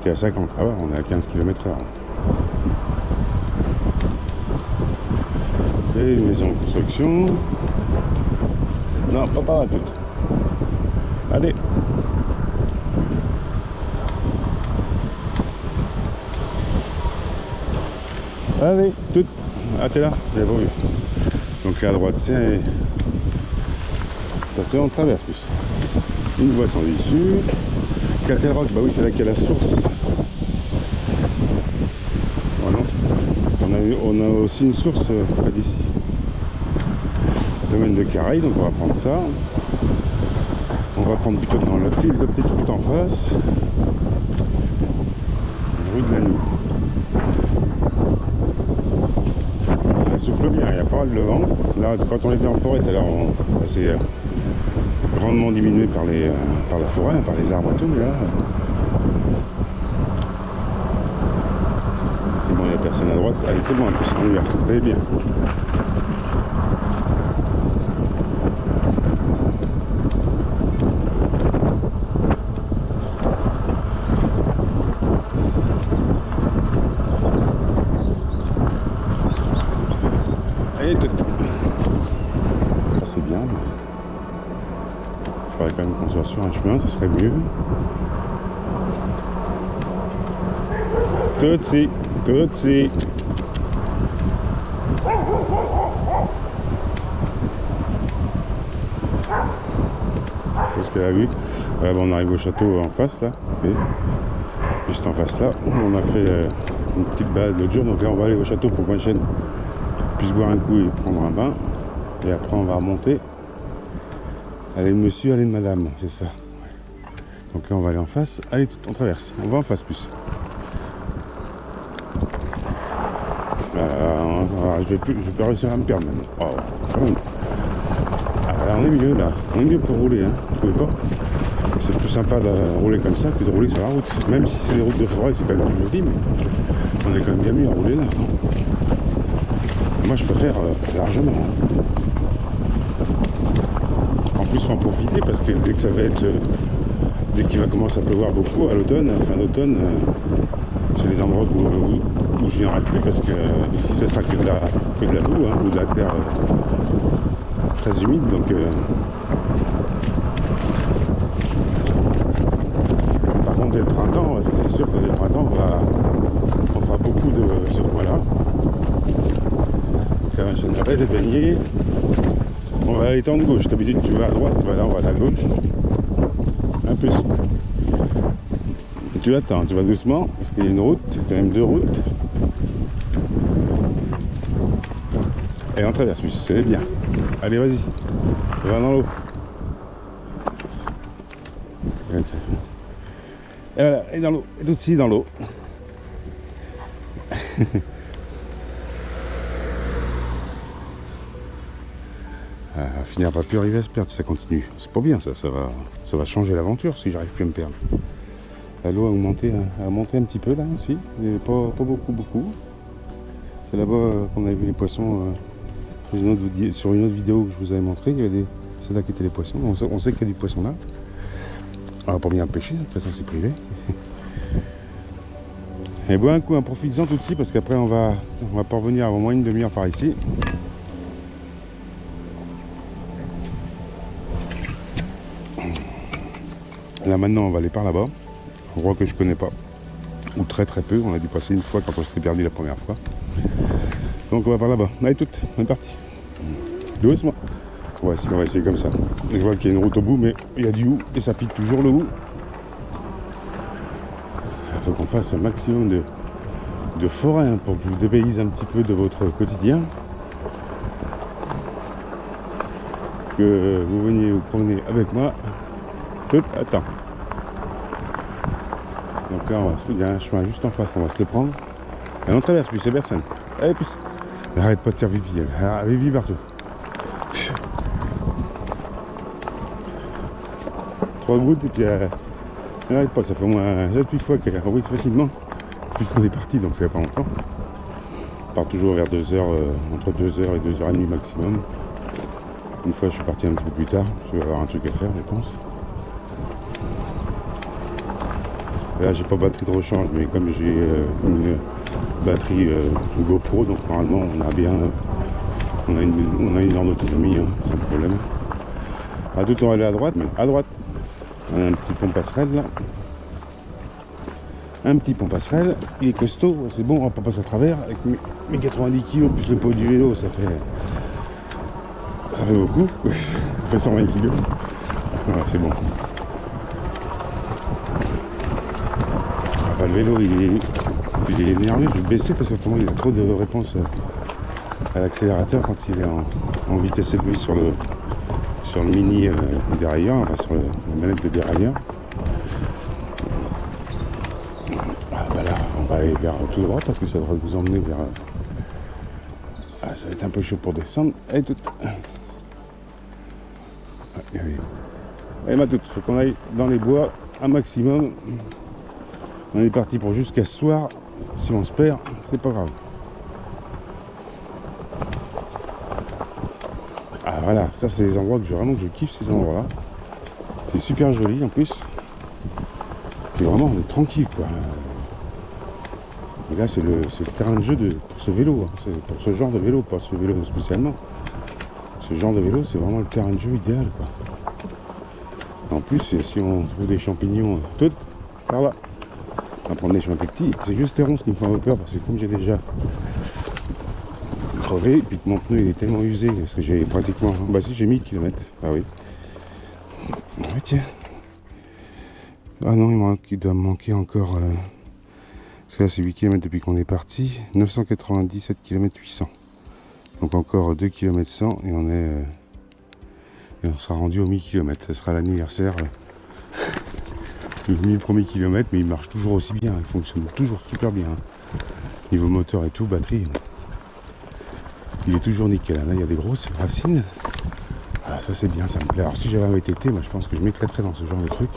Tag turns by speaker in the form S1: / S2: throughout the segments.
S1: limité à 50. Ah ouais, on est à 15 km/h. Et une maison en construction. Non, pas par là toute. Allez. Allez, toute. Ah, t'es là? J'avais pas vu. Donc là à droite, c'est... Attention, on traverse plus. Une voie sans issue. Catel-Rock, bah oui, c'est là qu'il y a la source. Oh non. On a aussi une source près d'ici. Domaine de Caraï, donc on va prendre ça. On va prendre plutôt dans la petite route en face. La rue de la Nuit. Ça souffle bien, il y a pas mal de vent. Là, quand on était en forêt, tout à l'heure, on passait grandement diminué par la forêt, par les arbres et tout, mais là... c'est bon, il n'y a personne à droite. Allez, c'est bon en plus, on y va, vous allez bien. Allez, c'est bien. Il faudrait quand même qu'on soit sur un chemin, ça serait mieux. Tutsi, tutsi. Je sais ce qu'elle a vu. Voilà, bon, on arrive au château en face là. Et juste en face là. On a fait une petite balade l'autre jour. Donc là on va aller au château pour qu'on puisse boire un coup et prendre un bain. Et après on va remonter. Allez monsieur, allez madame, c'est ça. Donc là on va aller en face. Allez, on traverse. On va en face plus. Je vais pas réussir à me perdre maintenant. Oh, quand même. Ah, là on est mieux là. On est mieux pour rouler, hein. Vous trouvez pas? C'est plus sympa de rouler comme ça que de rouler sur la route. Même si c'est des routes de forêt, c'est quand même plus joli, mais on est quand même bien mieux à rouler là. Moi je préfère largement. En plus, il faut en profiter parce que dès que ça va être. Dès qu'il va commencer à pleuvoir beaucoup à l'automne, fin d'automne, c'est les endroits où je viendrai plus parce que ici ce sera que de la boue, hein, ou de la terre très humide. Donc par contre dès le printemps, c'est sûr que dès le printemps on fera beaucoup de ce coin-là. Donc la machine à belle est baignée. On va aller de gauche. D'habitude tu vas à droite, voilà, on va à gauche. Un peu. Tu attends, tu vas doucement, parce qu'il y a une route, quand même deux routes. Et on traverse plus, c'est bien. Allez, vas-y, va dans l'eau. Et voilà, et dans l'eau, et tout de suite dans l'eau. Finir par plus arriver à se perdre si ça continue. C'est pas bien ça, ça va changer l'aventure si j'arrive plus à me perdre. L'eau a monté un petit peu là aussi, mais pas beaucoup. C'est là-bas qu'on avait vu les poissons sur une autre vidéo que je vous avais montré. C'est là qu'étaient les poissons. On sait qu'il y a du poisson là. On va pas bien le pêcher, de toute façon c'est privé. Et bon, un coup, profitez-en tout de suite parce qu'après on va pas revenir avant moins une demi-heure par ici. Là maintenant on va aller par là-bas. Un endroit que je connais pas, ou très peu, on a dû passer une fois quand on s'était perdu la première fois. Donc on va par là-bas. Allez toutes, on est parti. Doucement. On va essayer comme ça. Je vois qu'il y a une route au bout, mais il y a du hou et ça pique toujours le hou. Il faut qu'on fasse un maximum de forêt hein, pour que je vous dépayse un petit peu de votre quotidien. Que vous veniez vous promener avec moi. Tout, attends. Donc là, il y a un chemin juste en face, on va se le prendre. Et on traverse, plus c'est personne. Allez, plus. Elle arrête pas de faire pipi, elle. Pipi partout. 3 gouttes et puis elle arrête pas. Ça fait au moins 7-8 fois qu'elle rouille facilement. Depuis qu'on est parti, donc ça fait pas longtemps. On part toujours vers 2h, entre 2h et 2h30 maximum. Une fois, je suis parti un petit peu plus tard. Je vais avoir un truc à faire, je pense. Et là j'ai pas batterie de rechange, mais comme j'ai une batterie GoPro, donc normalement on a bien on a une heure d'autonomie, hein, sans problème. À tout on va aller à droite, mais à droite on a un petit pont passerelle là. Un petit pont passerelle, il est costaud, c'est bon, on va pas passer à travers. Avec mes 90 kg plus le poids du vélo, ça fait beaucoup. Ça fait 120 kg. Voilà, c'est bon. Enfin, le vélo il est énervé, je vais le baisser parce qu'autrement il a trop de réponses à l'accélérateur quand il est en vitesse élevée sur le mini dérailleur, enfin sur la manette de dérailleur. Ah bah là on va aller vers tout droit parce que ça devrait vous emmener vers... Ah, ça va être un peu chaud pour descendre. Allez toute. Allez ma toute, faut qu'on aille dans les bois un maximum. On est parti pour jusqu'à ce soir. Si on se perd, c'est pas grave. Ah voilà, ça c'est les endroits que je kiffe, ces endroits là. C'est super joli en plus. Puis vraiment on est tranquille quoi. Et là c'est le terrain de jeu pour ce vélo, hein. C'est pour ce genre de vélo, pas ce vélo spécialement. Ce genre de vélo c'est vraiment le terrain de jeu idéal quoi. En plus si on trouve des champignons toutes, par là. On va prendre des chemins plus petits. C'est juste les ronces qui me font un peu peur parce que comme j'ai déjà crevé, et puis que mon pneu il est tellement usé, parce que j'ai pratiquement... Bah si j'ai 1000 km, ah oui. Ah oui tiens. Ah non il doit me manquer encore... Parce que là c'est 8 km depuis qu'on est parti. 997 km 800. Donc encore 2 km 100 et on est... et on sera rendu aux 1000 km. Ce sera l'anniversaire. Le 1000 premiers kilomètres, mais il marche toujours aussi bien. Il fonctionne toujours super bien. Niveau moteur et tout, batterie. Il est toujours nickel. Là il y a des grosses racines. Voilà, ça c'est bien, ça me plaît. Alors si j'avais un VTT, moi je pense que je m'éclaterais dans ce genre de truc.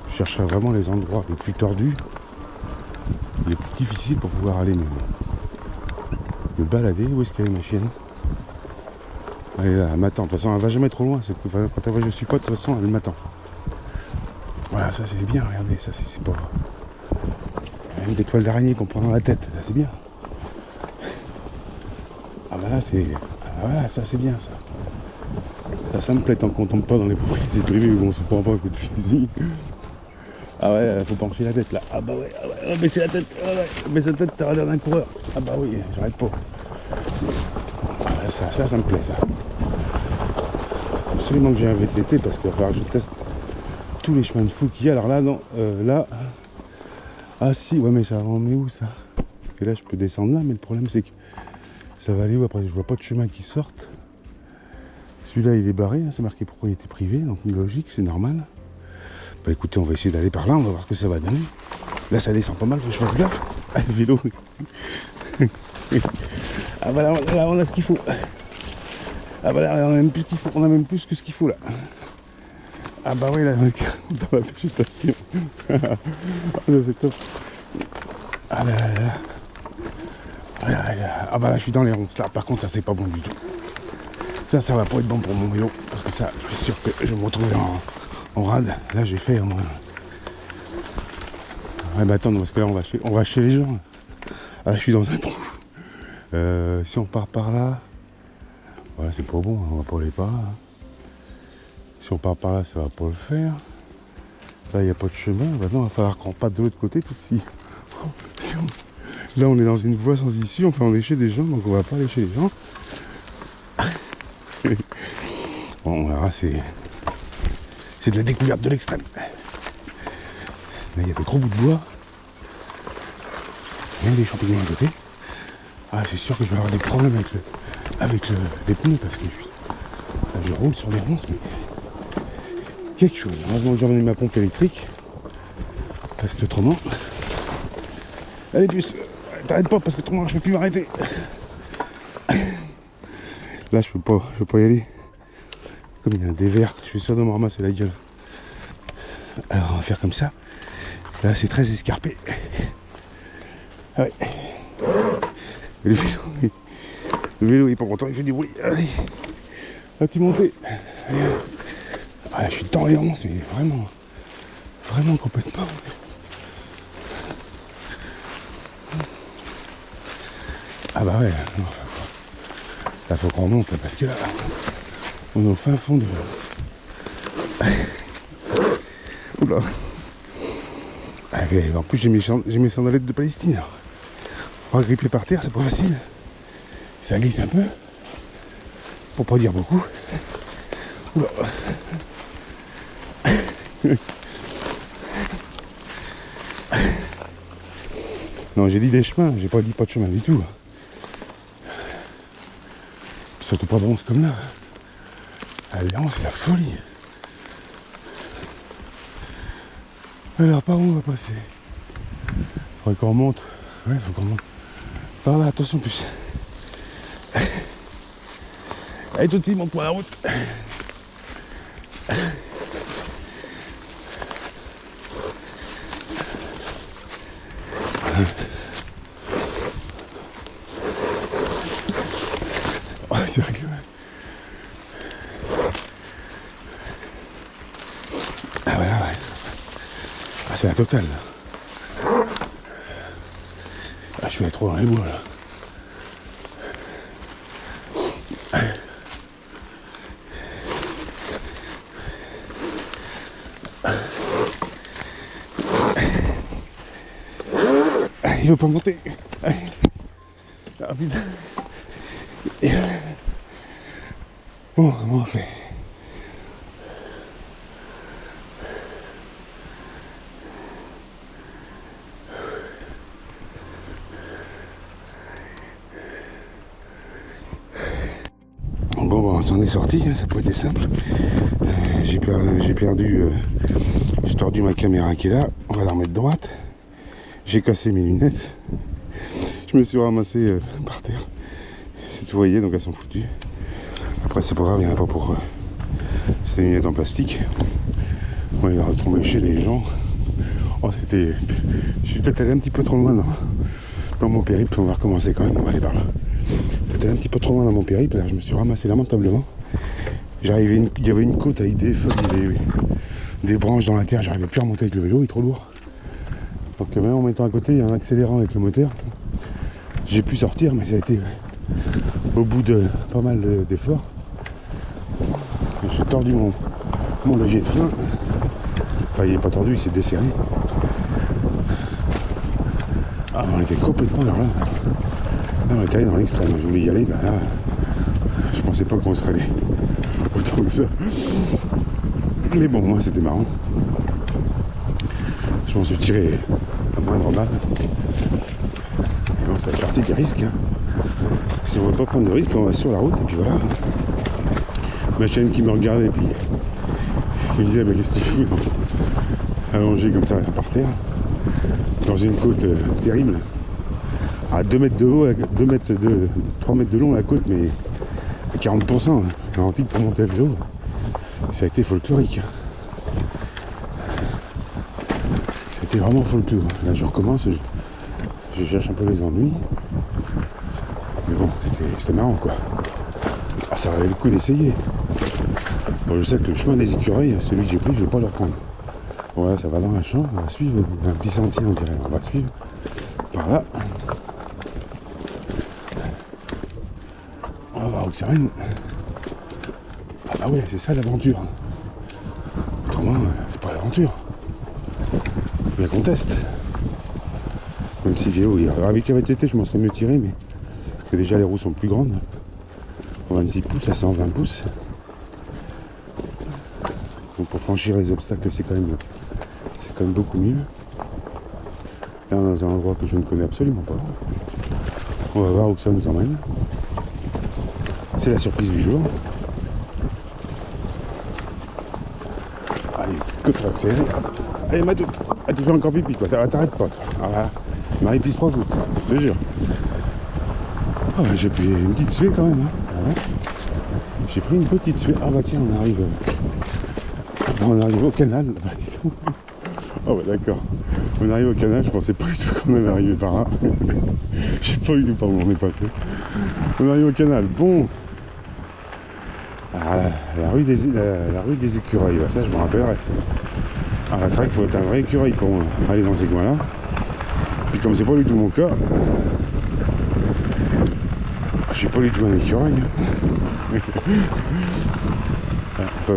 S1: Je chercherais vraiment les endroits les plus tordus, les plus difficiles pour pouvoir aller me balader. Où est-ce qu'elle est ma chienne? Elle est là, elle m'attend. De toute façon elle va jamais trop loin. C'est que quand elle voit que je suis pas, de toute façon elle m'attend. Voilà, ça c'est bien, regardez, ça c'est pas... Même des toiles d'araignée qu'on prend dans la tête, ça c'est bien. Ah bah là c'est... Ah voilà, ça c'est bien ça. Ça me plaît tant qu'on tombe pas dans les propriétés privées où on se prend pas un coup de fusil. Ah ouais, faut pencher la tête là. Ah bah ouais, baisser la tête, baisser la tête, t'as l'air d'un coureur. Ah bah oui, j'arrête pas. Ah bah ça me plaît ça. Absolument que j'ai un VTT parce qu'il va falloir que je teste tous les chemins de fou qu'il y a. Alors là, non, là... Ah si, ouais mais ça va emmener où ça? Et là je peux descendre là, mais le problème c'est que ça va aller où après? Je vois pas de chemin qui sorte. Celui-là il est barré, hein, c'est marqué propriété privée, donc logique, c'est normal. Bah écoutez, on va essayer d'aller par là, on va voir ce que ça va donner. Là ça descend pas mal, faut que je fasse gaffe. Ah le vélo. Ah bah là on a ce qu'il faut. Ah bah là on a même plus ce qu'il faut, on a même plus que ce qu'il faut là. Ah bah oui là, dans la végétation. Ah c'est top. Ah là là là. Ah bah là je suis dans les ronces là, par contre ça c'est pas bon du tout. Ça va pas être bon pour mon vélo, parce que ça, je suis sûr que je vais me retrouver en rade. Là j'ai fait au moins... Ouais mais attends, parce que là on va chez les gens. Ah là je suis dans un trou. Si on part par là, voilà c'est pas bon, on va pas aller par là. Si on part par là, ça va pas le faire. Là il n'y a pas de chemin, maintenant il va falloir qu'on parte de l'autre côté tout de suite. Là on est dans une voie sans issue, enfin on est chez des gens, donc on va pas aller chez les gens. Bon, on verra, c'est de la découverte de l'extrême. Là il y a des gros bouts de bois. Il y a des champignons à côté. Ah c'est sûr que je vais avoir des problèmes avec les pneus parce que je roule sur les ronces, mais quelque chose. Heureusement que j'ai emmené ma pompe électrique. Parce que autrement... Allez puce, t'arrêtes pas parce que autrement je peux plus m'arrêter. Là je peux pas y aller. Comme il y a un dévers, je suis sûr de me ramasser la gueule. Alors on va faire comme ça. Là c'est très escarpé. Ah ouais. Le vélo il est pas content, il fait du bruit. Allez. Là tu monté. Ah, je suis dans les ronces, mais vraiment complètement. Ah bah ouais, là faut qu'on remonte, parce que là, on est au fin fond de... Oula. Ah, en plus j'ai mes sandalettes de Palestine. Alors. Pour gripper par terre, c'est pas facile. Ça glisse un peu. Pour pas dire beaucoup. Oula. Non, j'ai dit des chemins, j'ai pas dit pas de chemin du tout. Surtout pas de ronce comme là. Ah non, c'est la folie. Alors par où on va passer? Faudrait qu'on remonte. Ouais, faut qu'on remonte. Par là, attention plus. Allez tout de suite, monte-moi la route. Oh, c'est vrai que... Ah voilà, ouais. Ah, c'est la totale. Ah, je suis trop dans les bois là. Ah, il veut pas monter. Ah, putain. Bon, comment on fait? Bon, on s'en est sorti, ça peut être simple. J'ai tordu ma caméra qui est là, on va la remettre droite. J'ai cassé mes lunettes. Je me suis ramassé par terre. Si tu voyais, donc elles sont foutues. Après c'est pas grave, il n'y en a pas pour... c'est des lunettes en plastique. On est retombé chez les gens. Oh, c'était... Je suis peut-être allé un petit peu trop loin dans mon périple, on va recommencer quand même, on va aller par là. Peut-être allé un petit peu trop loin dans mon périple, là je me suis ramassé lamentablement. Il y avait une côte avec des feuilles, des branches dans la terre, j'arrivais plus à remonter avec le vélo, il est trop lourd. Donc même en mettant à côté, il y a un accélérant avec le moteur. J'ai pu sortir, mais ça a été au bout de pas mal d'efforts. J'ai tordu mon levier de frein. Enfin, il n'est pas tordu, il s'est desserré. Ah, on était complètement alors là. Là, on était allé dans l'extrême. Je voulais y aller, bah là, je pensais pas qu'on serait allé autant que ça. Mais bon, moi, c'était marrant. Je m'en suis tiré à moindre balle. Et bon, c'est la partie des risques. Hein. Si on ne veut pas prendre de risques, on va sur la route et puis voilà. Ma chaîne qui me regardait et puis il me disait mais qu'est-ce que tu fous allongé comme ça par terre dans une côte terrible à 2 mètres de haut, 3 mètres de long la côte, mais à 40% garantie pour monter le vélo. Ça a été folklorique. Ça a été vraiment folklore. Là je recommence, je cherche un peu les ennuis. Mais bon, c'était marrant quoi. Ah, ça valait le coup d'essayer. Bon, je sais que le chemin des écureuils, celui que j'ai pris, je ne vais pas le reprendre. Voilà, ça va dans la chambre, on va suivre un petit sentier, on dirait. On va suivre par là. On va voir où ça mène. Ah bah ouais, c'est ça l'aventure. Autrement, c'est pas l'aventure. Bien qu'on teste. Même si vélo, avec la VTT, je m'en serais mieux tiré, mais parce que déjà les roues sont plus grandes. 26 pouces à 120 pouces. Donc pour franchir les obstacles, c'est quand même beaucoup mieux. Là, on est dans un endroit que je ne connais absolument pas. On va voir où ça nous emmène. C'est la surprise du jour. Allez, que tu vas accélérer. Allez, Matou, tu fais encore pipi, toi. T'arrêtes pas, toi. Ah, voilà. Marie pisse pas vous, je te jure. Oh, j'ai pris une petite suée quand même. Hein. Ah ouais. J'ai pris une petite suée. Ah bah tiens, on arrive au canal. Bah, dis donc. Oh bah d'accord. On arrive au canal, je pensais pas du tout qu'on allait arriver par là. Je sais pas du tout par où on est passé. On arrive au canal. Bon. Ah, la rue des écureuils, bah, ça je me rappellerai. Ah bah, c'est vrai qu'il faut être un vrai écureuil pour aller dans ces coins-là. Puis comme c'est pas du tout mon cas, suis pas du tout un écureuil.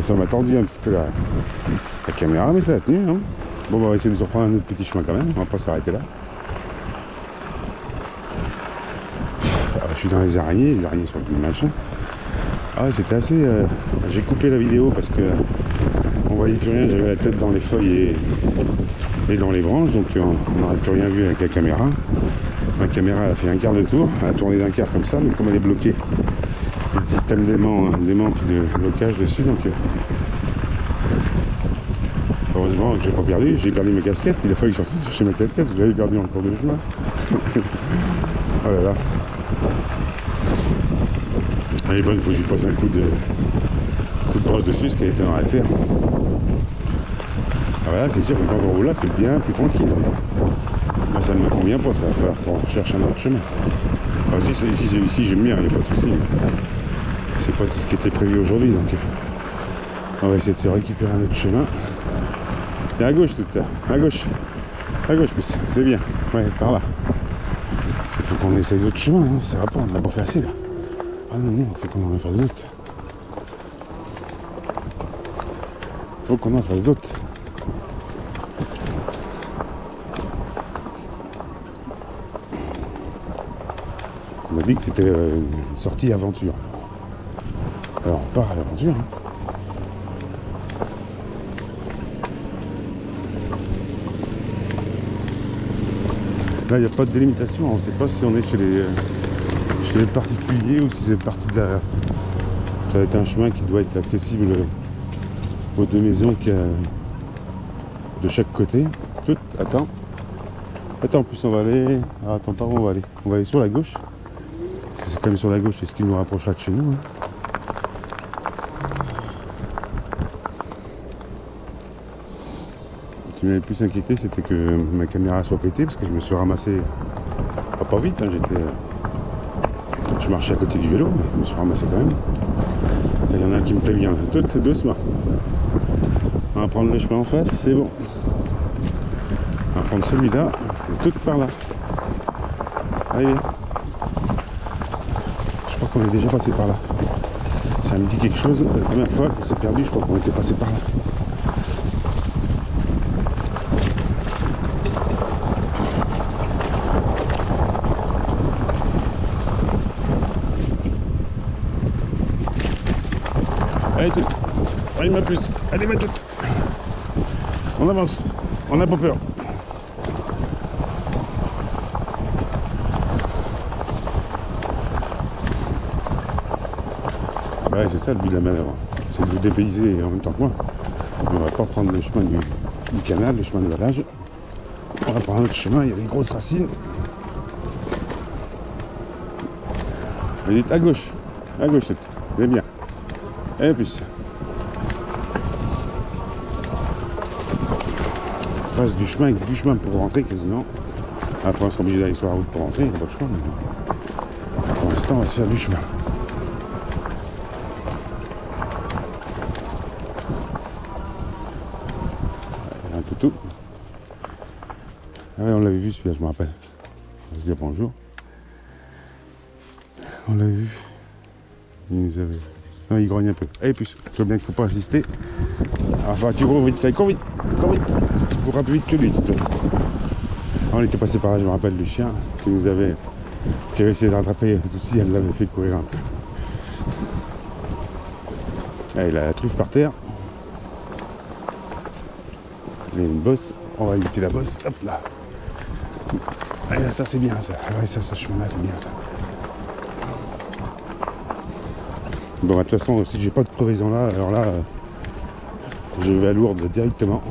S1: Ça m'a tendu un petit peu la caméra, mais ça a tenu. Hein. Bon, on va essayer de se reprendre un autre petit chemin quand même. On va pas s'arrêter là. Je suis dans les araignées sont plus machin. Ah ouais, c'était assez... J'ai coupé la vidéo parce que on voyait plus rien, j'avais la tête dans les feuilles et dans les branches, donc on n'aurait plus rien vu avec la caméra. Ma caméra elle a fait un quart de tour, elle a tourné d'un quart comme ça, mais comme elle est bloquée, il y a un système d'aimant puis de blocage dessus, donc heureusement que j'ai pas perdu, j'ai perdu mes casquettes, il a fallu que je sorte chercher mes casquettes, je l'avais perdu en cours de chemin. Oh là là. Elle est bonne, il faut que je passe un coup de brosse dessus, ce qui a été dans la terre. Ah voilà, c'est sûr que quand on roule là, c'est bien plus tranquille. Moi, ça ne me convient pas, ça va falloir qu'on cherche un autre chemin. Alors, ici j'aime bien, il n'y a pas de souci. C'est pas ce qui était prévu aujourd'hui, donc on va essayer de se récupérer un autre chemin. Et à gauche tout à l'heure, à gauche plus, c'est bien, ouais, par là. Il faut qu'on essaye d'autres chemins, hein. Ça va pas, on n'a pas fait assez là. Ah non, il faut qu'on en fasse d'autres. Faut qu'on en fasse d'autres. On m'a dit que c'était une sortie aventure. Alors on part à l'aventure. Hein. Là il n'y a pas de délimitation, on ne sait pas si on est chez les particuliers ou si c'est parti de la... Ça va être un chemin qui doit être accessible aux deux maisons qu'il y a de chaque côté. Tout, attends, en plus on va aller... Ah, attends, par où on va aller? On va aller sur la gauche. Parce que c'est quand même sur la gauche, c'est ce qui nous rapprochera de chez nous. Hein. Ce qui m'avait plus inquiété, c'était que ma caméra soit pétée, parce que je me suis ramassé... Pas vite, hein, je marchais à côté du vélo, mais je me suis ramassé quand même. Il y en a un qui me plaît bien, tout doucement. On va prendre le chemin en face, c'est bon. On va prendre celui-là, tout par là. Allez. Je crois qu'on est déjà passé par là. Ça me dit quelque chose, la première fois qu'on s'est perdu, je crois qu'on était passé par là. Allez tout, allez ma puce, allez ma toute. On avance, on n'a pas peur. Ouais, c'est ça le but de la manœuvre, c'est de vous dépayser en même temps que moi. On va pas prendre le chemin du canal, le chemin de vallage. On va prendre un autre chemin, il y a des grosses racines. Vous dites à gauche, c'est bien. Et puis face du chemin pour rentrer quasiment. Après on sera obligé d'aller sur la route pour rentrer, il n'y a pas de choix. Mais pour l'instant on va se faire du chemin. Un toutou. Ah ouais, on l'avait vu celui-là, je me rappelle. On va se dire bonjour. On l'a vu. Il nous avait... Non, il grogne un peu. Allez, puce, tu vois bien qu'il ne faut pas assister. Enfin, tu cours vite, cours vite. Tu courras plus vite que lui, de toute façon. On était passé par là, je me rappelle, du chien qui avait essayé de rattraper tout si elle l'avait fait courir un peu. Là, il a la truffe par terre. Il y a une bosse. On va éviter la bosse. Hop là. Allez, ça c'est bien ça. Ouais, ça, ce chemin-là, c'est bien ça. Bon, de toute façon, si j'ai pas de crevaison là, alors là, je vais à Lourdes directement.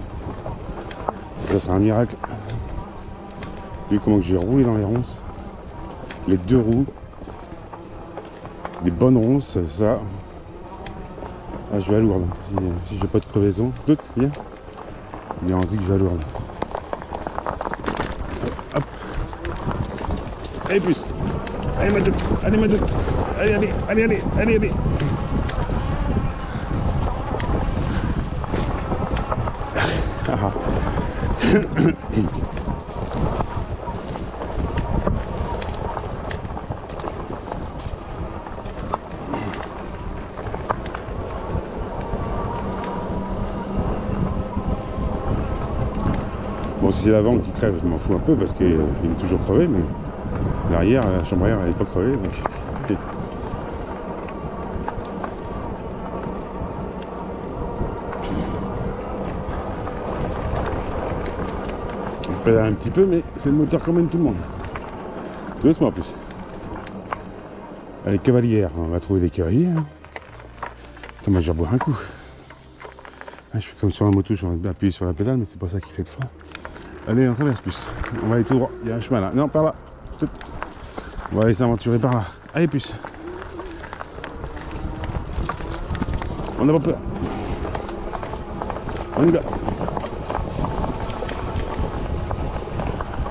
S1: Ça sera un miracle. Vu comment que j'ai roulé dans les ronces, les deux roues, des bonnes ronces, ça. Ah, je vais à Lourdes. Si j'ai pas de crevaison, tout bien. Il en dit que je vais à Lourdes. Hop. Allez, plus. Allez, ma toute. Allez. Ah. Si c'est l'avant qui crève, je m'en fous un peu parce qu'il est toujours crevé, mais l'arrière, la chambre arrière, elle n'est pas crevée. Donc... On pédale un petit peu, mais c'est le moteur quand même tout le monde. Doucement en plus. Allez, cavalière, on va trouver des cavaliers. Hein. Attends, moi je vais boire un coup. Ah, je fais comme sur la moto, je vais appuyer sur la pédale, mais c'est pas ça qui fait le frein. Allez, on traverse plus. On va aller tout droit. Il y a un chemin là. Non, par là. On va aller s'aventurer par là. Allez, plus. On n'a pas peur. On y va.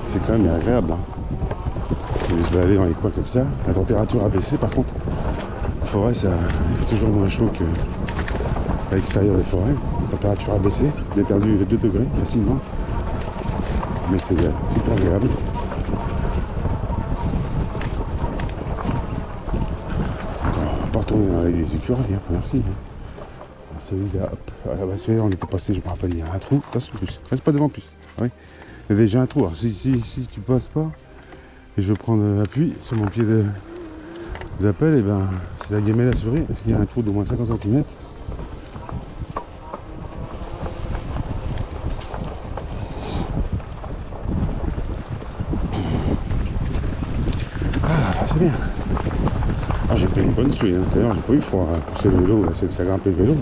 S1: C'est quand même agréable. Hein. De se balader dans les coins comme ça. La température a baissé par contre. La forêt, ça il fait toujours moins chaud qu'à l'extérieur des forêts. La température a baissé. J'ai perdu les 2 degrés facilement. Mais c'est super agréable. Alors, on va pas retourner dans les écureuils, hein, merci. Celui-là, hop, là, celui-là, on était passé, je me rappelle, il y a un trou. Attention, plus. Reste pas devant plus. Oui. Il y a déjà un trou. Alors, si tu passes pas, et je prends appui sur mon pied d'appel, et ben c'est la gamelle assurée, parce qu'il y a un trou d'au moins 50 cm. Ah, c'est bien. Ah, j'ai pris une bonne suie, hein. D'ailleurs, j'ai pas eu froid. C'est le vélo, ça grimpe le vélo.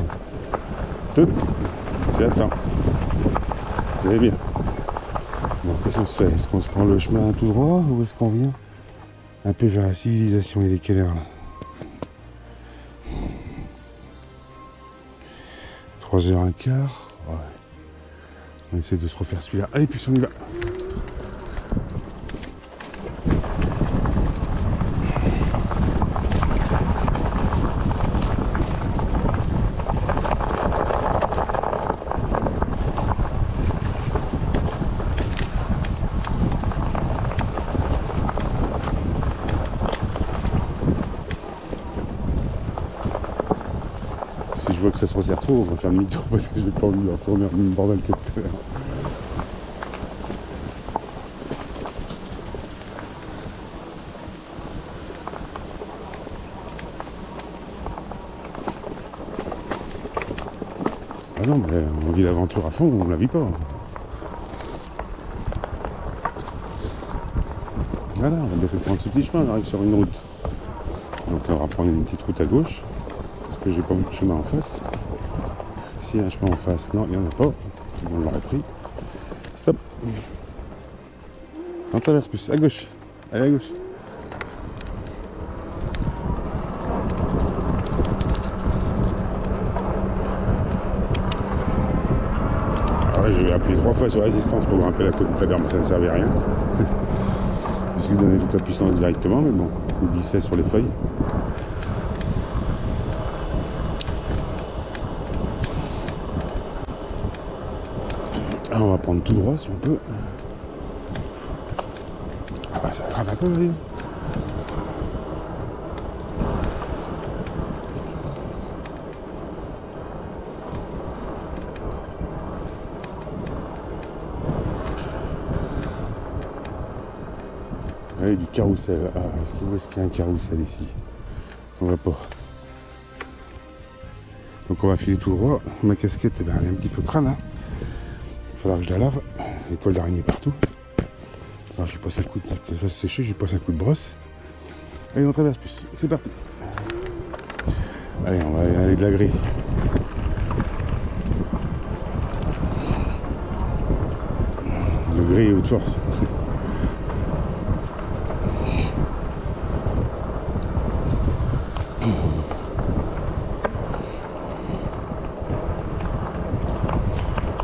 S1: Tout. J'attends. C'est bien. Bon, qu'est-ce qu'on se fait? Est-ce qu'on se prend le chemin tout droit ou est-ce qu'on vient un peu vers la civilisation? Il est quelle heure là? 3h15. Ouais. On essaie de se refaire celui-là. Allez, puis on y va. Je vois que ça se resserre trop, on va faire demi-tour parce que j'ai pas envie de retourner en même bordel que tout à l'heure. Ah non, mais on vit l'aventure à fond, on la vit pas. Voilà, on a bien fait de prendre ce petit chemin, on arrive sur une route. Donc là, on va prendre une petite route à gauche. Parce que j'ai pas vu de chemin en face. S'il y a un chemin en face, non, il n'y en a pas. On l'aurait pris. Stop. On traverse plus. À gauche. Allez, à gauche. Ah ouais, je vais appuyer 3 fois sur la résistance pour grimper la côte tout à l'heure, mais ça ne servait à rien. Puisqu'il donnait toute la puissance directement, mais bon, il glissait sur les feuilles. On va prendre tout droit si on peut. Ah bah ça grave un peu, voyez. Allez, du carrousel. Ah, est-ce qu'il y a un carrousel ici? On va pas. Donc on va filer tout droit. Ma casquette, eh ben, elle est un petit peu crâne. Hein. Il va falloir que je la lave. Les toiles d'araignée partout. Alors je passe un coup de... Ça se sécher, je passe un coup de brosse. Allez, on traverse plus. C'est parti. Allez, on va aller de la grille. Le gris haute force.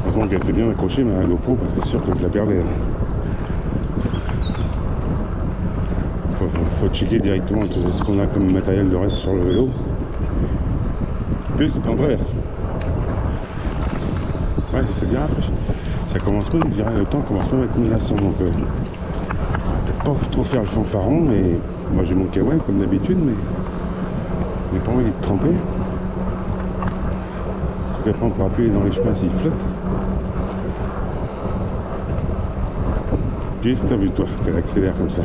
S1: Heureusement qu'elle était bien accrochée ma GoPro parce que c'est sûr que je la perdais. Faut checker directement ce qu'on a comme matériel de reste sur le vélo. Plus on traverse. Ouais, c'est bien rafraîchi. Ça commence pas, je dirais, le temps commence pas à être menaçant. Donc peut-être pas trop faire le fanfaron, mais moi j'ai mon kawaii comme d'habitude, mais j'ai pas envie d'être trempé. Parce qu'après on pourra appuyer dans les chemins s'ils flottent. piste, t'as vu toi, qu'elle accélère comme ça.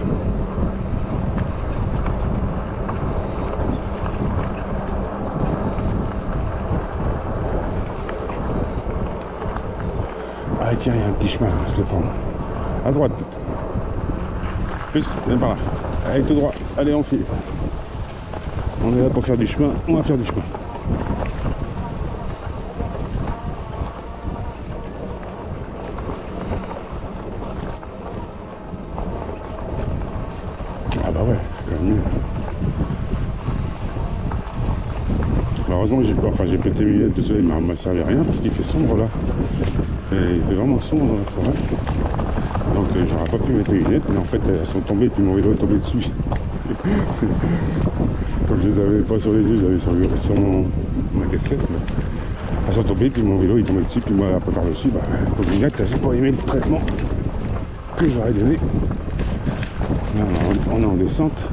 S1: Ah tiens, il y a un petit chemin, on va se le prendre. À droite, tout. Plus, viens par là. Allez, tout droit. Allez, on file. On est là pour faire du chemin, on va faire du chemin. Ah bah ouais, c'est quand même mieux. Malheureusement, j'ai pété mes lunettes de soleil, mais ça m'a servi à rien parce qu'il fait sombre là. Et il fait vraiment sombre dans la forêt. Donc j'aurais pas pu mettre mes lunettes, mais en fait elles sont tombées et puis mon vélo est tombé dessus. Donc je les avais pas sur les yeux, je les avais sur ma casquette. Mais elles sont tombées, puis mon vélo est tombé dessus, puis moi après par-dessus, bah, les lunettes elles ont pas aimé le traitement que j'aurais donné. Là, on est en descente.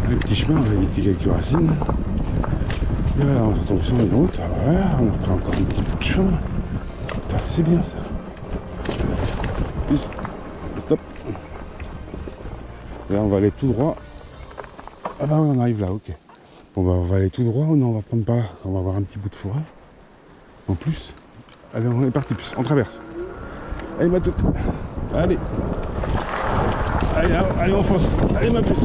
S1: Le petit chemin, on va éviter quelques racines. Et voilà, on se tombe sur une route. Ah, voilà, on a pris encore un petit bout de chemin. Putain, c'est bien ça. Plus, stop. Là, on va aller tout droit. Ah bah oui, on arrive là, ok. Bon bah, on va aller tout droit ou non, on va prendre par là. On va avoir un petit bout de forêt. En plus. Allez, on est parti, plus. On traverse. Allez, ma toute. Allez. Allez, allez, on fonce. Allez, ma puce.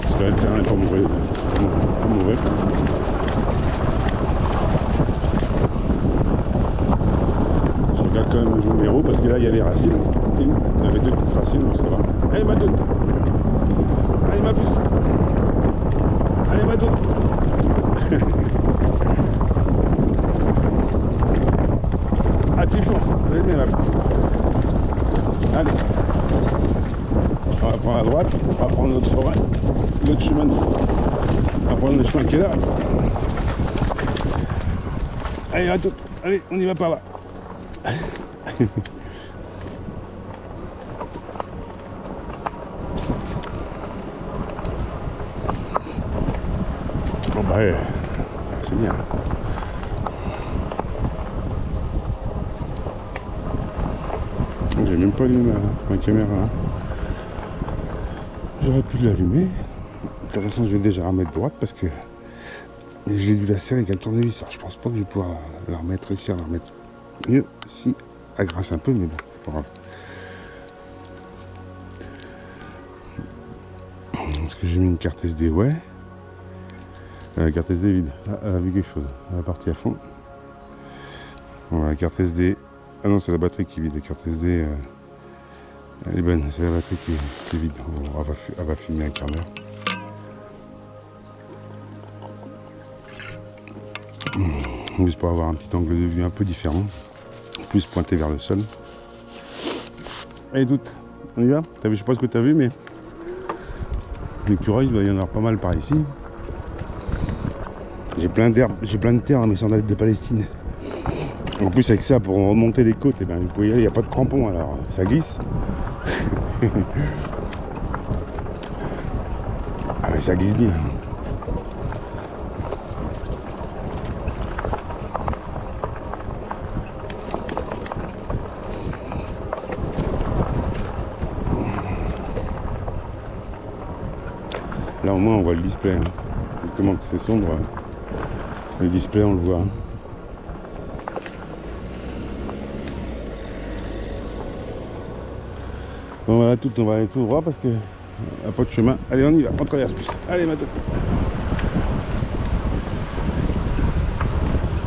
S1: Parce que là, le terrain n'est pas mauvais. Pas mauvais. Je regarde quand même le numéro parce que là, il y a les racines. Il y avait deux petites racines, donc ça va. Allez, ma toute. Allez, ma puce. Allez, ma toute. Ah, tu fonces. Allez, mets ma puce. Allez. On va prendre à droite, on va prendre notre forêt, notre chemin de forêt. On va prendre le chemin qui est là. Allez, à tout. Allez, on y va par là. Bon bah ouais, c'est bien. J'ai même pas allumé ma caméra. J'aurais pu l'allumer. De toute façon, je vais déjà remettre droite parce que j'ai dû la serrer avec un tournevis. Alors, je pense pas que je vais pouvoir la remettre, réussir à la remettre mieux. Si, elle grince un peu, mais bon, c'est pas grave. Est-ce que j'ai mis une carte SD? Ouais. La carte SD est vide. Ah, elle a vu quelque chose. Elle est partie à fond. Voilà, la carte SD. Ah non, c'est la batterie qui est vide. La carte SD, elle est bonne. C'est la batterie qui est vide. Bon, elle va filmer un quart d'heure. Juste pour avoir un petit angle de vue un peu différent. Plus pointé vers le sol. Allez, doute. On y va? Je sais pas ce que tu as vu, mais l'écureuil, il doit y en avoir pas mal par ici. J'ai plein d'herbe, j'ai plein de terre dans mes sandales de Palestine. En plus avec ça, pour remonter les côtes, eh ben, vous pouvez y aller, il n'y a pas de crampons, alors ça glisse. Ah mais ça glisse bien. Là au moins on voit le display. Hein. Comment que c'est sombre, le display on le voit. Hein. Bon voilà, on va aller tout droit parce que a pas de chemin. Allez, on y va, on traverse plus. Allez, ma tête.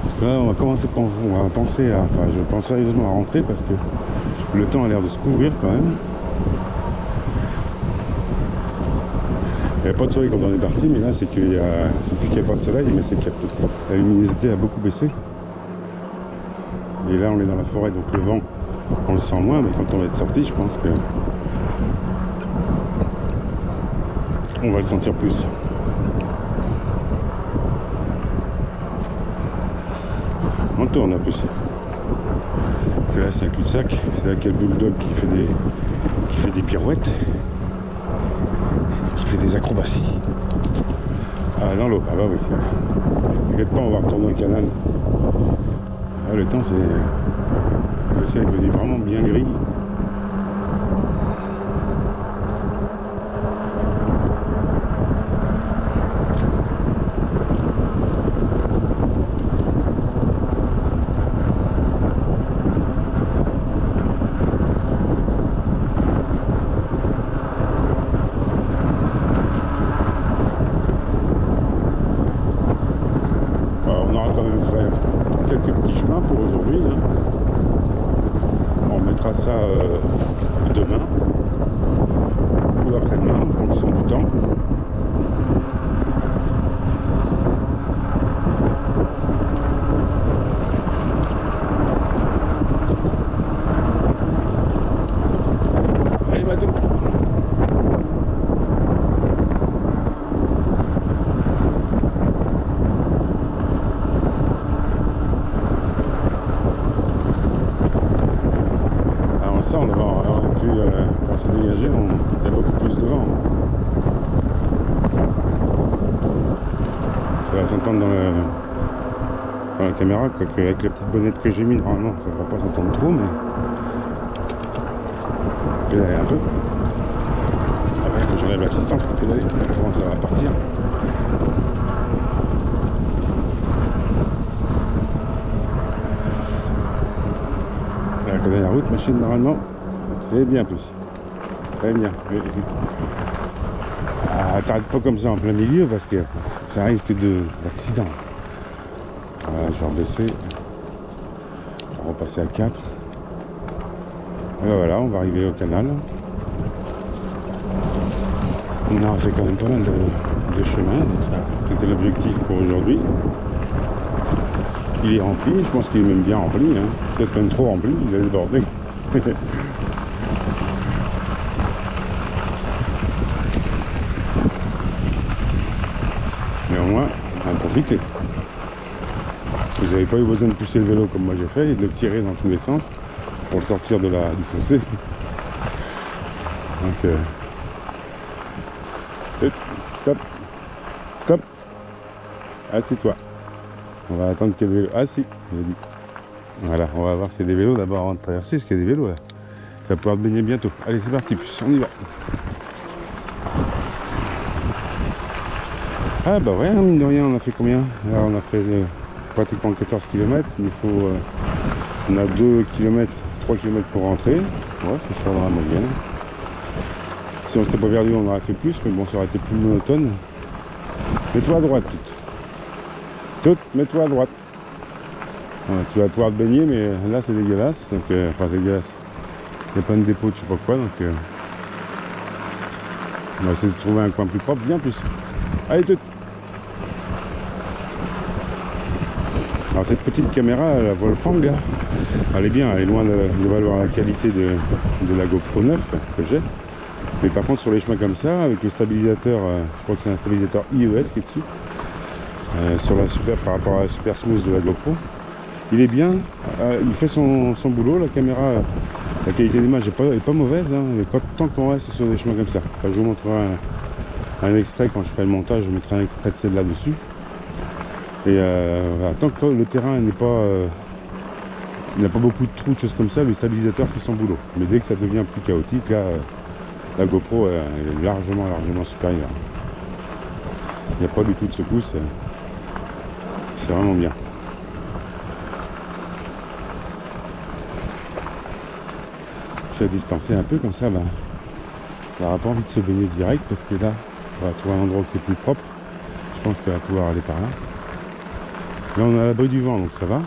S1: Parce que là, on va commencer, on va penser à, enfin, je pense sérieusement à rentrer parce que le temps a l'air de se couvrir quand même. Il n'y a pas de soleil quand on est parti, mais là c'est qu'il y a, c'est plus qu'il n'y a pas de soleil, mais c'est que la luminosité a beaucoup baissé. Et là, on est dans la forêt, donc le vent, on le sent moins, mais quand on va être sorti, je pense que on va le sentir plus. On tourne un peu ici. Parce que là, c'est un cul-de-sac. C'est là qu'il y a le bulldog qui fait des pirouettes, qui fait des acrobaties. Ah, dans l'eau. Ah bah oui. T'inquiète pas, on va retourner au canal. Ah, le temps, c'est... Le ciel est devenu vraiment bien gris. On aura quand même fait quelques petits chemins pour aujourd'hui. On mettra ça demain ou après-demain en fonction du temps. Allez, bateau. Ça, on aurait pu, quand c'est dégagé, il y a beaucoup plus de vent. Ça va s'entendre dans la caméra, quoique avec la petite bonnette que j'ai mis, normalement, ça ne devrait pas s'entendre trop, mais pédaler un peu. Ah ouais, faut que j'enlève l'assistance pour pédaler, comment ça va partir. Elle connaît la route, machine, normalement. C'est bien plus. Très bien. Ah, t'arrêtes pas comme ça en plein milieu parce que ça risque d'accident. Voilà, je vais rebaisser. On va repasser à 4. Et ben voilà, on va arriver au canal. On a fait quand même pas mal de chemin. C'était l'objectif pour aujourd'hui. Il est rempli, je pense qu'il est même bien rempli. Hein. Peut-être même trop rempli, il est débordé. Mais au moins, on va en profiter. Vous n'avez pas eu besoin de pousser le vélo comme moi j'ai fait et de le tirer dans tous les sens pour le sortir du fossé. Donc, stop, stop, assieds-toi. On va attendre qu'il y ait des vélos. Ah si, j'ai dit. Voilà, on va voir s'il y a des vélos d'abord avant de traverser, parce qu'il y a des vélos là. Ça va pouvoir te baigner bientôt. Allez, c'est parti, on y va. Ah bah ouais, mine de rien, on a fait combien? Là, on a fait pratiquement 14 km. Il faut... on a 2 km, 3 km pour rentrer. Ouais, ce sera dans la moyenne. Si on s'était pas perdu, on aurait fait plus, mais bon, ça aurait été plus monotone. Mets-toi à droite, toute, mets-toi à droite. Voilà, tu vas pouvoir te baigner, mais là c'est dégueulasse. Donc, enfin, c'est dégueulasse. Il y a plein de dépôts de je sais pas quoi, donc on va essayer de trouver un coin plus propre, bien plus. Allez, toute. Alors, cette petite caméra, la Wolfgang, là, elle est bien, elle est loin de valoir la qualité de la GoPro 9 que j'ai. Mais par contre, sur les chemins comme ça, avec le stabilisateur, je crois que c'est un stabilisateur iOS qui est dessus. Sur la super, par rapport à la super smooth de la GoPro, il est bien, il fait son boulot. La caméra, la qualité d'image est pas mauvaise, hein, mais tant qu'on reste sur des chemins comme ça. Enfin, je vous montrerai un extrait quand je ferai le montage, je mettrai un extrait de celle-là dessus. Et voilà, tant que le terrain n'est pas, il n'y a pas beaucoup de trous, de choses comme ça, le stabilisateur fait son boulot. Mais dès que ça devient plus chaotique, là, la GoPro est largement supérieure. Il n'y a pas du tout de secousse. C'est vraiment bien. Je vais distancer un peu comme ça, elle n'aura pas envie de se baigner direct parce que là, on va trouver un endroit où c'est plus propre. Je pense qu'elle va pouvoir aller par là. Là, on est à l'abri du vent, donc ça va.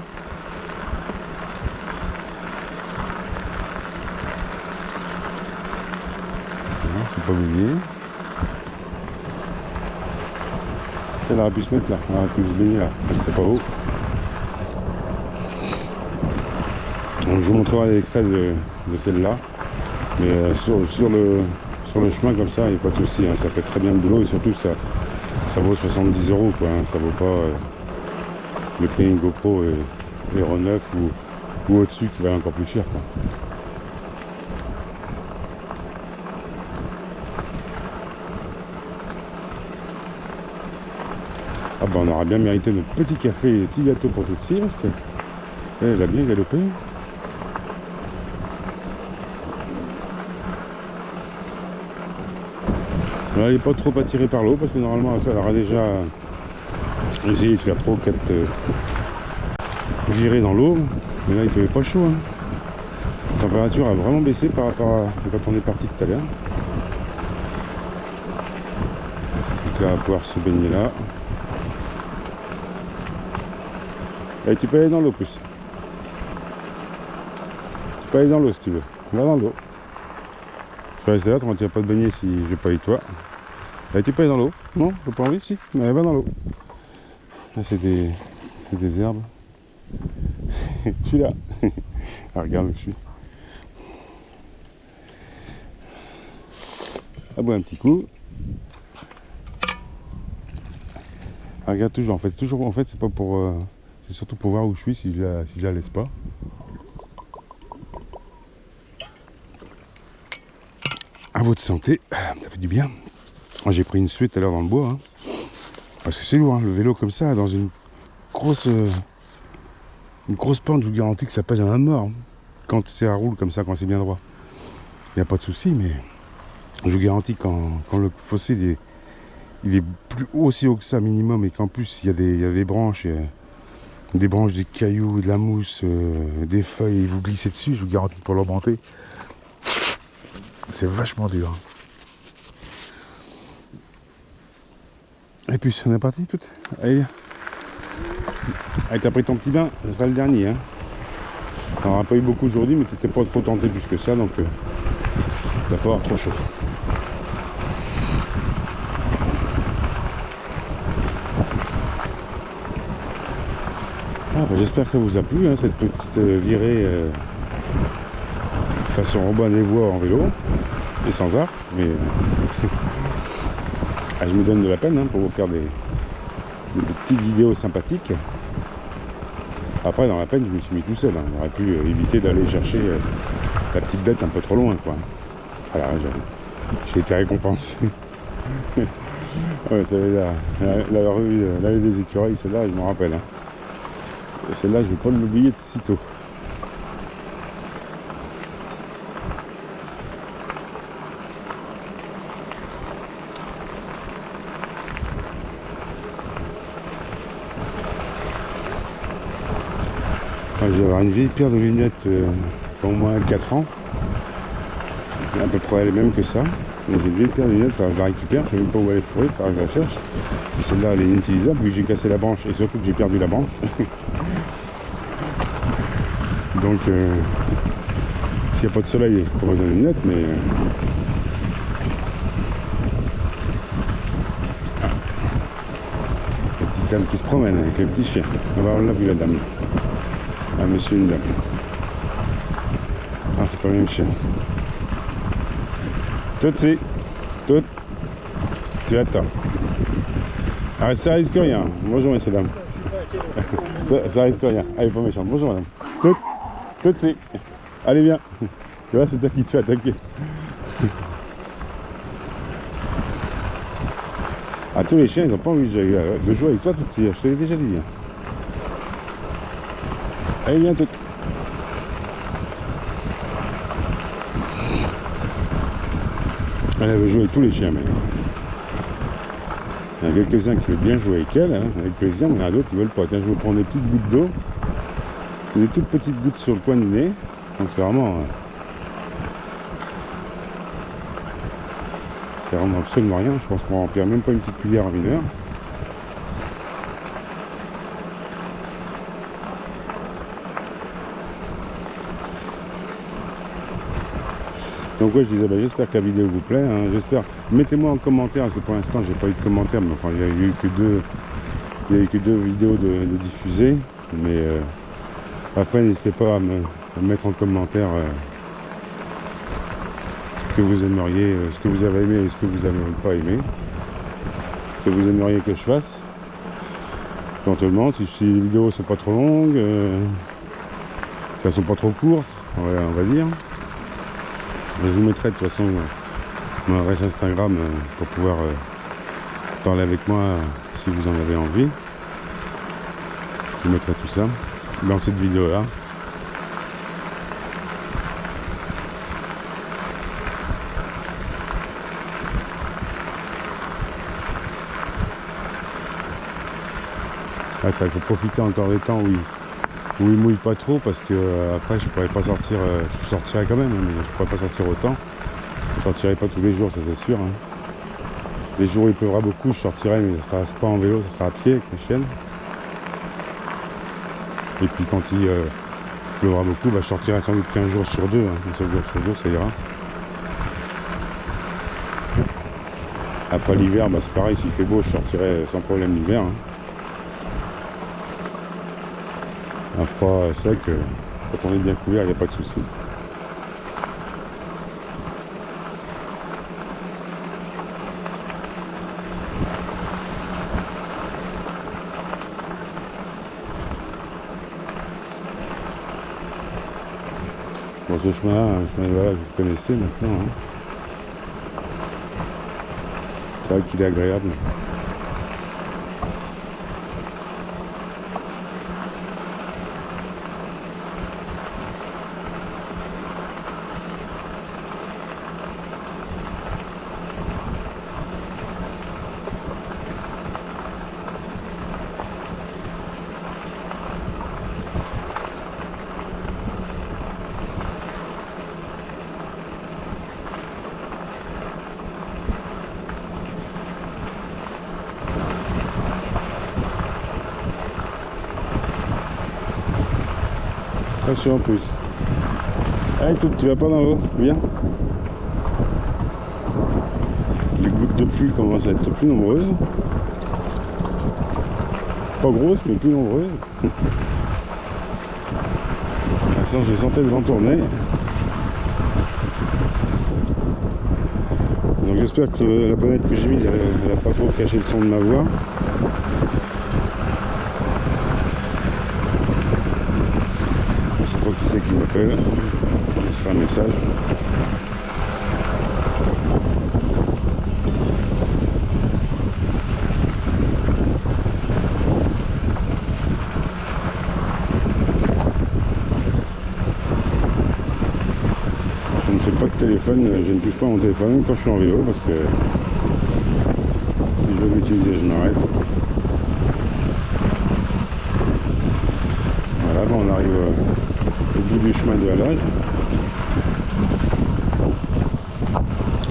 S1: Voilà, c'est pas mouillé. Elle aurait pu se mettre là, elle aurait pu se baigner là, c'était pas haut. Donc, je vous montrerai l'extrait de celle-là, mais sur le chemin comme ça, il n'y a pas de souci, hein, ça fait très bien le boulot et surtout ça vaut 70 €, quoi, hein, ça vaut pas le prix d'une GoPro et Hero 9 ou au-dessus qui va encore plus cher, quoi. bah on aura bien mérité notre petit café et petit gâteau pour Tootsie parce que elle a bien galopé. Là, elle n'est pas trop attirée par l'eau parce que normalement elle aura déjà essayé de faire 3 ou 4 virées dans l'eau, mais là il fait pas chaud, hein. La température a vraiment baissé par rapport à quand on est parti tout à l'heure. Donc là on va pouvoir se baigner là. Et tu peux aller dans l'eau plus. Tu peux aller dans l'eau si tu veux. Va dans l'eau. Je vais rester là, tu ne vas pas te baigner si je vais pas avec toi. Et tu peux aller dans l'eau. Non, j'ai pas envie, si. Mais va dans l'eau. Là c'est des herbes. Je suis là. Ah, regarde où je suis. Ah bon, un petit coup. Ah, regarde toujours. En fait, c'est pas pour. C'est surtout pour voir où je suis si je la laisse pas. À votre santé, ça fait du bien. Moi j'ai pris une suite tout à l'heure dans le bois, hein, parce que c'est lourd, hein, le vélo comme ça, dans une grosse pente, je vous garantis que ça pèse un âne mort. Hein. Quand ça roule comme ça, quand c'est bien droit, il n'y a pas de souci, mais je vous garantis quand le fossé il est plus haut, aussi haut que ça minimum, et qu'en plus il y a des branches, des cailloux, de la mousse, des feuilles, et vous glissez dessus, je vous garantis pour l'emprunter. C'est vachement dur. Et puis on est parti tout. Allez, t'as pris ton petit bain, ce sera le dernier. Hein. On n'aura pas eu beaucoup aujourd'hui, mais t'étais pas trop tenté plus que ça, donc t'as pas avoir trop chaud. Ah, bah, j'espère que ça vous a plu, hein, cette petite virée façon Robin des Bois en vélo et sans arc, mais je me donne de la peine, hein, pour vous faire des petites vidéos sympathiques. Après, dans la peine, je me suis mis tout seul, hein. J'aurais pu éviter d'aller chercher la petite bête un peu trop loin, quoi. Voilà, j'ai été récompensé. Ouais, la rue des écureuils, celle-là, je m'en rappelle, hein. Celle-là, je ne vais pas l'oublier de sitôt. Je vais avoir une vieille paire de lunettes au moins 4 ans. À peu près les mêmes que ça. Mais j'ai une vieille paire de lunettes, je la récupère, je ne sais même pas où elle est fourrée, il faudra que je la cherche. Celle-là elle est inutilisable vu que j'ai cassé la branche et surtout que j'ai perdu la branche. Donc s'il n'y a pas de soleil, pas besoin de lunettes, mais la petite dame qui se promène avec le petit chien. On l'a vu la dame. Un monsieur et une dame. Ah, c'est pas le même chien. Tootsie, tu attends. Ah, ça risque rien. Bonjour messieurs dames. ça risque rien. Elle est pas méchante. Bonjour madame. Tootsie. Allez bien. Tu vois, c'est toi qui te fais attaquer. Ah, tous les chiens, ils n'ont pas envie de jouer avec toi, Tootsie. Je te l'ai déjà dit. Allez, viens, tout. Elle veut jouer avec tous les chiens, mais il y en a quelques-uns qui veulent bien jouer avec elle, hein, avec plaisir, mais il y en a d'autres qui ne veulent pas. Tiens, je vais prendre des petites gouttes d'eau, des toutes petites gouttes sur le coin du nez, donc c'est vraiment absolument rien. Je pense qu'on va remplir même pas une petite cuillère en une heure. Donc ouais, je disais, j'espère que la vidéo vous plaît, hein, j'espère, mettez-moi en commentaire, parce que pour l'instant j'ai pas eu de commentaires, mais enfin il y a eu que deux vidéos de diffusées, mais après n'hésitez pas à me mettre en commentaire ce que vous aimeriez, ce que vous avez aimé et ce que vous n'avez pas aimé, ce que vous aimeriez que je fasse, éventuellement, si les vidéos sont pas trop longues, si elles sont pas trop courtes, on va dire. Je vous mettrai de toute façon mon adresse Instagram pour pouvoir parler avec moi si vous en avez envie. Je vous mettrai tout ça dans cette vidéo là. Ah, ça, il faut profiter encore des temps où il mouille pas trop, parce que après je pourrais pas sortir, je sortirai quand même, mais je pourrais pas sortir autant. Je sortirai pas tous les jours, ça c'est sûr. Hein. Les jours où il pleuvra beaucoup, je sortirai, mais ça sera pas en vélo, ça sera à pied avec mes chiennes. Et puis quand il pleuvra beaucoup, bah, je sortirai sans doute qu'un jour sur deux, hein. Un seul jour sur deux, ça ira. Après l'hiver, bah, c'est pareil, s'il fait beau, je sortirai sans problème l'hiver. Hein. Un froid sec, quand on est bien couvert, il n'y a pas de souci. Bon, ce chemin-là, voilà, vous le connaissez maintenant. Hein. C'est vrai qu'il est agréable. Attention en plus. Ah, écoute, tu vas pas dans l'eau, viens. Les gouttes de pluie commencent à être plus nombreuses. Pas grosses, mais plus nombreuses. L'instant, je sentais le vent tourner. Donc j'espère que la planète que j'ai mise, elle va pas trop cacher le son de ma voix. Je sais pas qui c'est qui m'appelle. Ce sera un message. Je ne fais pas de téléphone, je ne touche pas mon téléphone même quand je suis en vélo, parce que si je veux l'utiliser, je m'arrête. Voilà, bon, on arrive au bout du chemin de halage.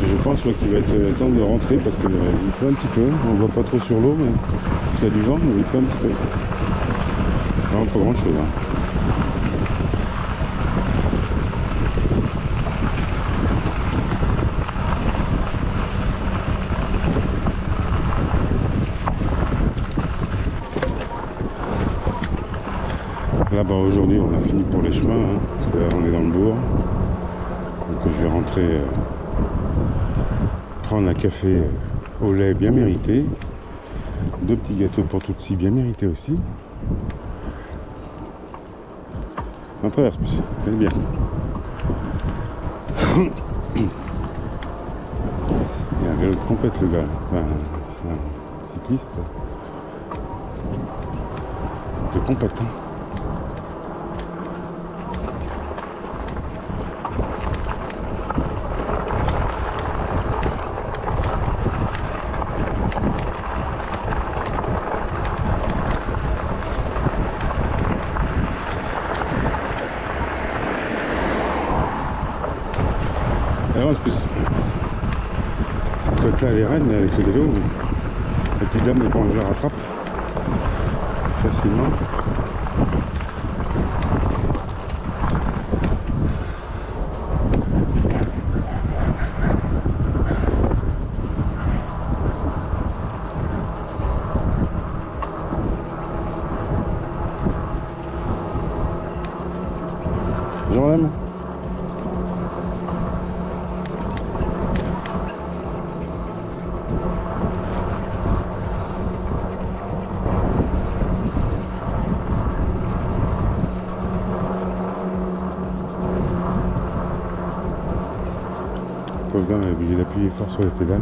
S1: Et je pense qu'il va être temps de rentrer, parce qu'il pleut un petit peu. On ne voit pas trop sur l'eau, mais parce qu'il y a du vent, mais il pleut un petit peu. Non, pas grand chose. Hein. Là, bah, aujourd'hui, on a fini pour les chemins, hein, parce que là, on est dans le bourg. Donc, je vais rentrer prendre un café au lait bien mérité. 2 petits gâteaux pour Tootsie bien mérités aussi. On traverse plus, c'est bien. Il y a un vélo de compète, le gars. Enfin, c'est un cycliste de compète. Hein. Alors, en plus, cette côte-là, elle est raide, mais avec le vélo, la petite dame, je la rattrape facilement. Jean l'aime. Pauvre dame est obligée d'appuyer fort sur les pédales.